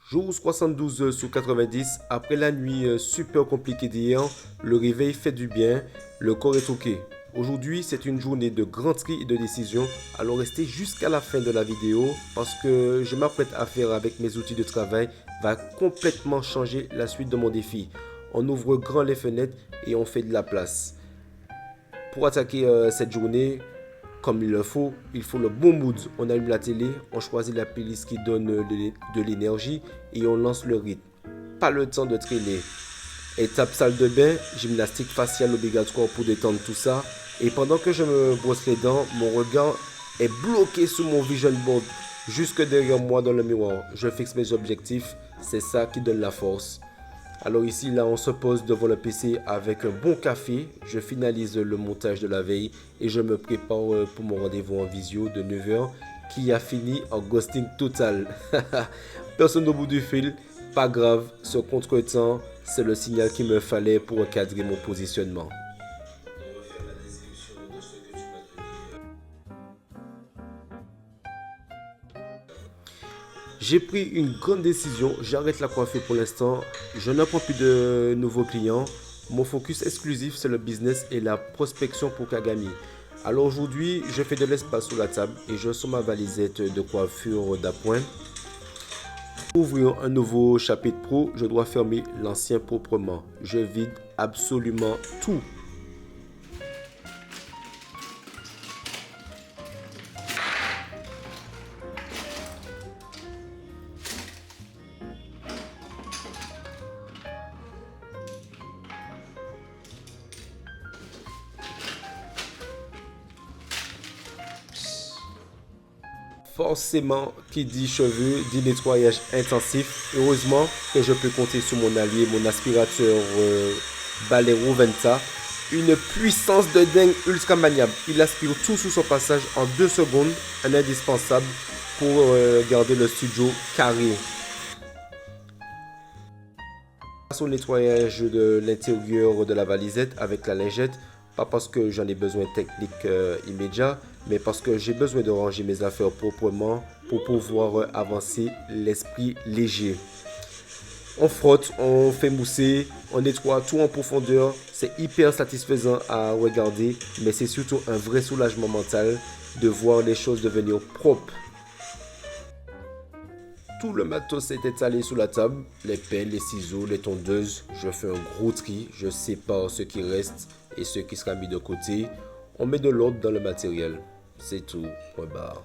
Jour 72 sur 90, après la nuit super compliquée d'hier, le réveil fait du bien, le corps est ok. Aujourd'hui, c'est une journée de grand tri et de décision, alors restez jusqu'à la fin de la vidéo parce que je m'apprête à faire avec mes outils de travail va complètement changer la suite de mon défi. On ouvre grand les fenêtres et on fait de la place. Pour attaquer cette journée, comme il le faut, il faut le bon mood. On allume la télé, on choisit la playlist qui donne de l'énergie et on lance le rythme. Pas le temps de traîner. Étape salle de bain, gymnastique faciale obligatoire pour détendre tout ça. Et pendant que je me brosse les dents, mon regard est bloqué sur mon vision board, jusque derrière moi dans le miroir. Je fixe mes objectifs, c'est ça qui donne la force. Alors ici, là, on se pose devant le PC avec un bon café. Je finalise le montage de la veille et je me prépare pour mon rendez-vous en visio de 9h qui a fini en ghosting total. Personne au bout du fil, pas grave, ce contretemps, c'est le signal qu'il me fallait pour recadrer mon positionnement. J'ai pris une grande décision, j'arrête la coiffure pour l'instant, je ne prends plus de nouveaux clients. Mon focus exclusif c'est le business et la prospection pour Kagami. Alors aujourd'hui, je fais de l'espace sous la table et je sors ma valisette de coiffure d'appoint. Pour ouvrir un nouveau chapitre pro, je dois fermer l'ancien proprement. Je vide absolument tout. Forcément, qui dit cheveux, dit nettoyage intensif. Heureusement que je peux compter sur mon allié, mon aspirateur balai Roventa. Une puissance de dingue ultra maniable. Il aspire tout sous son passage en 2 secondes. Un indispensable pour garder le studio carré. Au nettoyage de l'intérieur de la valisette avec la lingette. Pas parce que j'en ai besoin technique immédiat, mais parce que j'ai besoin de ranger mes affaires proprement pour pouvoir avancer l'esprit léger. On frotte, on fait mousser, on nettoie tout en profondeur. C'est hyper satisfaisant à regarder, mais c'est surtout un vrai soulagement mental de voir les choses devenir propres. Tout le matos est étalé sous la table, les pelles, les ciseaux, les tondeuses. Je fais un gros tri, je sépare ce qui reste et ce qui sera mis de côté. On met de l'ordre dans le matériel. C'est tout, point barre.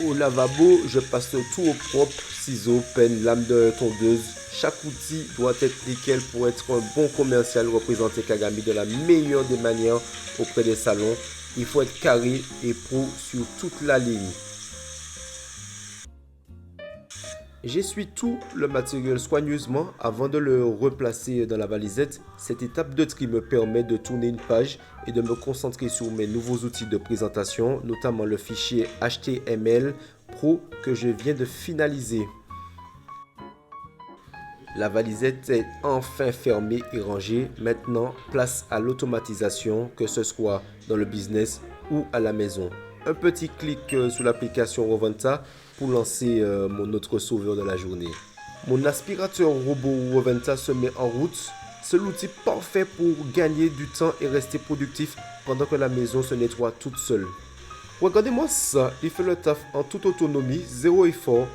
Au lavabo, je passe tout au propre, ciseaux, penne, lame de tondeuse. Chaque outil doit être nickel pour être un bon commercial, représenter Kagami de la meilleure des manières auprès des salons. Il faut être carré et pro sur toute la ligne. J'essuie tout le matériel soigneusement avant de le replacer dans la valisette. Cette étape de tri me permet de tourner une page et de me concentrer sur mes nouveaux outils de présentation, notamment le fichier HTML Pro que je viens de finaliser. La valisette est enfin fermée et rangée. Maintenant, place à l'automatisation, que ce soit dans le business ou à la maison. Un petit clic sur l'application Roventa pour lancer mon autre sauveur de la journée. Mon aspirateur robot Roventa se met en route. C'est l'outil parfait pour gagner du temps et rester productif pendant que la maison se nettoie toute seule. Regardez-moi ça, il fait le taf en toute autonomie, zéro effort,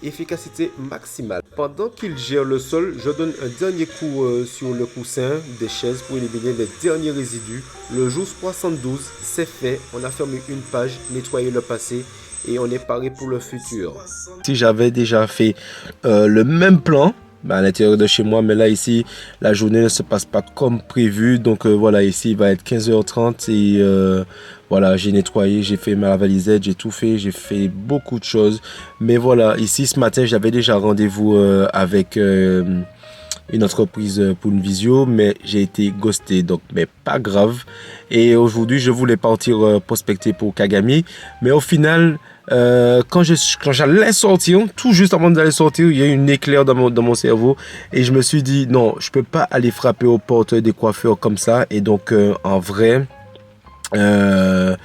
efficacité maximale. Pendant qu'il gère le sol, je donne un dernier coup sur le coussin des chaises pour éliminer les derniers résidus. Le jour 72, c'est fait, on a fermé une page, nettoyé le passé et on est paré pour le futur. Si j'avais déjà fait le même plan à l'intérieur de chez moi, mais là ici la journée ne se passe pas comme prévu, donc voilà, ici il va être 15h30 et voilà, j'ai nettoyé, j'ai fait ma valisette, j'ai tout fait, j'ai fait beaucoup de choses, mais voilà, ici ce matin j'avais déjà rendez-vous avec une entreprise pour une visio, mais j'ai été ghosté, donc mais pas grave. Et aujourd'hui je voulais partir prospecter pour Kagami, mais au final quand j'allais sortir, tout juste avant d'aller sortir, il y a eu une éclair dans mon cerveau et je me suis dit non, je peux pas aller frapper aux portes des coiffeurs comme ça. Et donc en vrai, euh,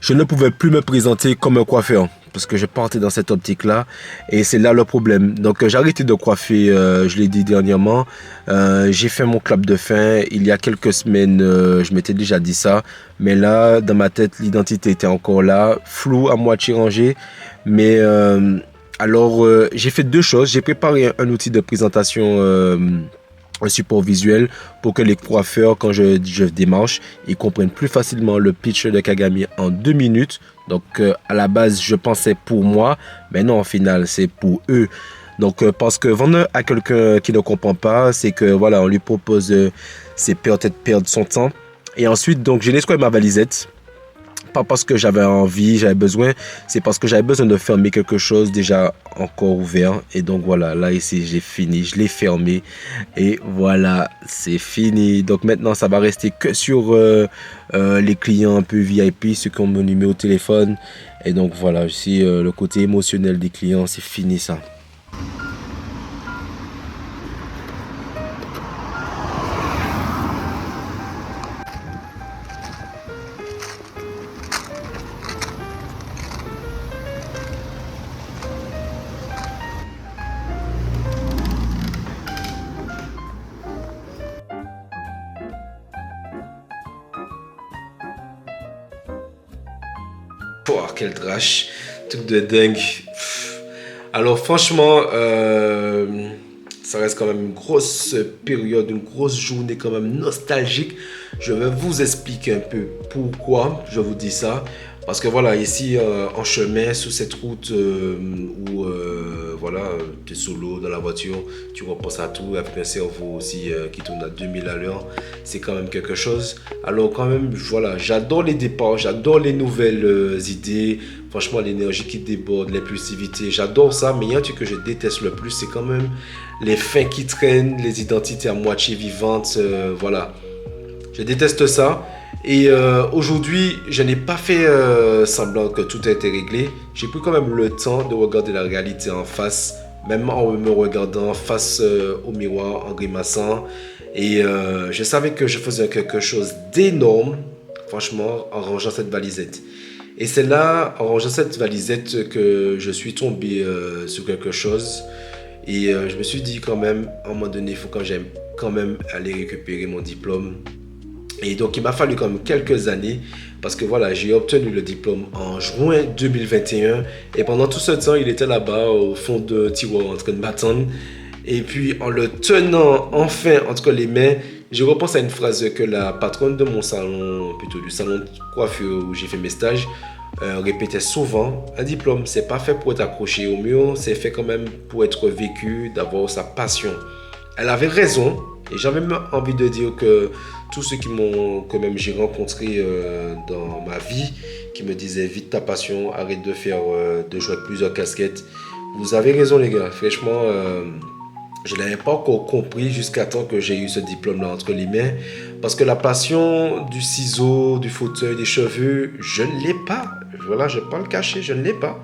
je ne pouvais plus me présenter comme un coiffeur parce que je partais dans cette optique-là et c'est là le problème. Donc j'ai arrêté de coiffer, je l'ai dit dernièrement. J'ai fait mon clap de fin il y a quelques semaines, je m'étais déjà dit ça. Mais là, dans ma tête, l'identité était encore là, floue, à moitié rangée. Mais j'ai fait deux choses. J'ai préparé un outil de présentation, un support visuel pour que les coiffeurs, quand je démarche, ils comprennent plus facilement le pitch de Kagami en 2 minutes. Donc, à la base, je pensais pour moi, mais non, au final, c'est pour eux. Donc, parce que vendre à quelqu'un qui ne comprend pas, c'est que voilà, on lui propose, c'est peut-être perdre son temps. Et ensuite, donc, j'ai nettoyé ma valisette. Pas parce que j'avais envie, j'avais besoin, c'est parce que j'avais besoin de fermer quelque chose déjà encore ouvert. Et donc voilà, là ici j'ai fini, je l'ai fermé. Et voilà, c'est fini. Donc maintenant ça va rester que sur les clients un peu VIP, ceux qui ont mon numéro de téléphone. Et donc voilà, ici le côté émotionnel des clients, c'est fini ça. Oh, quel trash, truc de dingue. Alors franchement, ça reste quand même une grosse période, une grosse journée quand même nostalgique. Je vais vous expliquer un peu pourquoi je vous dis ça. Parce que voilà, ici en chemin, sur cette route où voilà, tu es solo dans la voiture, tu repenses à tout avec un cerveau aussi qui tourne à 2000 à l'heure. C'est quand même quelque chose. Alors quand même, voilà, j'adore les départs, j'adore les nouvelles idées. Franchement, l'énergie qui déborde, l'impulsivité, j'adore ça. Mais il y a un truc que je déteste le plus, c'est quand même les fins qui traînent, les identités à moitié vivantes. Voilà, je déteste ça. Et aujourd'hui, je n'ai pas fait semblant que tout a été réglé. J'ai pris quand même le temps de regarder la réalité en face, même en me regardant face au miroir, en grimaçant. Et je savais que je faisais quelque chose d'énorme, franchement, en rangeant cette valisette. Et c'est là, en rangeant cette valisette, que je suis tombé sur quelque chose. Et je me suis dit quand même, à un moment donné, il faut que j'aille quand même aller récupérer mon diplôme. Et donc, il m'a fallu quand même quelques années parce que voilà, j'ai obtenu le diplôme en juin 2021. Et pendant tout ce temps, il était là-bas au fond de tiroir en train de m'attendre. Et puis, en le tenant enfin entre les mains, je repense à une phrase que la patronne de mon salon, plutôt du salon de coiffure où j'ai fait mes stages, répétait souvent: un diplôme, c'est pas fait pour être accroché au mur, c'est fait quand même pour être vécu, d'avoir sa passion. Elle avait raison. Et j'avais même envie de dire que tous ceux qui m'ont, que même j'ai rencontré dans ma vie, qui me disaient vite ta passion, arrête de faire, de jouer avec plusieurs casquettes. Vous avez raison les gars, franchement, je ne l'avais pas encore compris jusqu'à temps que j'ai eu ce diplôme-là entre les mains. Parce que la passion du ciseau, du fauteuil, des cheveux, je ne l'ai pas. Voilà, je ne vais pas le cacher, je ne l'ai pas.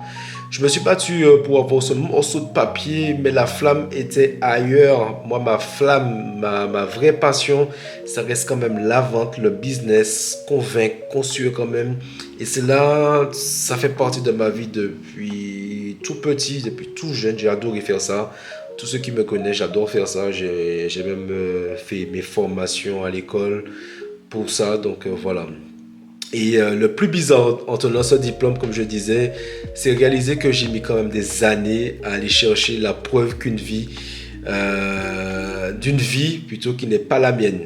Je me suis battu pour avoir ce morceau de papier, mais la flamme était ailleurs. Moi, ma flamme, ma vraie passion, ça reste quand même la vente, le business, convaincre, construire quand même. Et c'est là, ça fait partie de ma vie depuis tout petit, depuis tout jeune. J'ai adoré faire ça. Tous ceux qui me connaissent, j'adore faire ça. J'ai même fait mes formations à l'école pour ça. Donc voilà. Et le plus bizarre en tenant ce diplôme, comme je disais, c'est réaliser que j'ai mis quand même des années à aller chercher la preuve d'une vie plutôt qui n'est pas la mienne.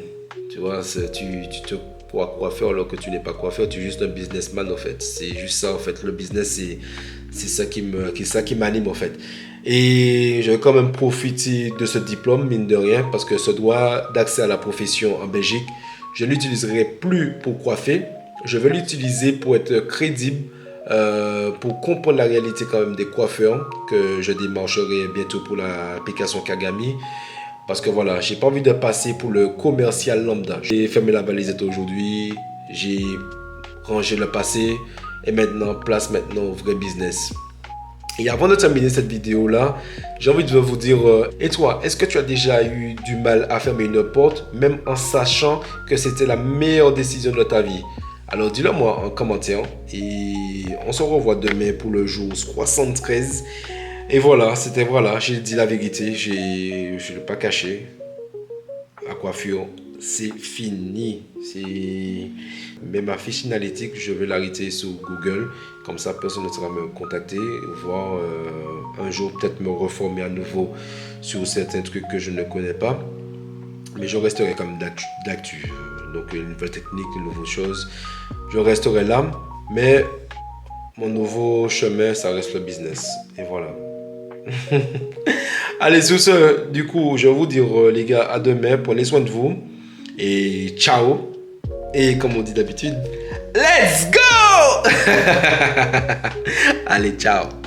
Tu vois, tu te crois coiffeur alors que tu n'es pas coiffeur, tu es juste un businessman en fait. C'est juste ça en fait. Le business, c'est ça qui m'anime en fait. Et je vais quand même profiter de ce diplôme, mine de rien, parce que ce droit d'accès à la profession en Belgique, je ne l'utiliserai plus pour coiffer. Je vais l'utiliser pour être crédible, pour comprendre la réalité quand même des coiffeurs que je démarcherai bientôt pour l'application Kagami. Parce que voilà, j'ai pas envie de passer pour le commercial lambda. J'ai fermé la balisette aujourd'hui, j'ai rangé le passé et maintenant, place maintenant au vrai business. Et avant de terminer cette vidéo-là, j'ai envie de vous dire, et toi, est-ce que tu as déjà eu du mal à fermer une porte, même en sachant que c'était la meilleure décision de ta vie? Alors dis-le moi en commentaire et on se revoit demain pour le jour 73. Et voilà, j'ai dit la vérité, je ne l'ai pas caché. La coiffure, c'est fini. Mais ma fiche analytique, je vais l'arrêter sur Google. Comme ça, personne ne sera me contacter. Voir un jour peut-être me reformer à nouveau sur certains trucs que je ne connais pas. Mais je resterai comme d'actu. Donc une nouvelle technique, une nouvelle chose. Je resterai là. Mais mon nouveau chemin, ça reste le business. Et voilà. Allez, sur ce, du coup, je vais vous dire, les gars, à demain. Prenez soin de vous. Et ciao. Et comme on dit d'habitude, let's go. Allez, ciao.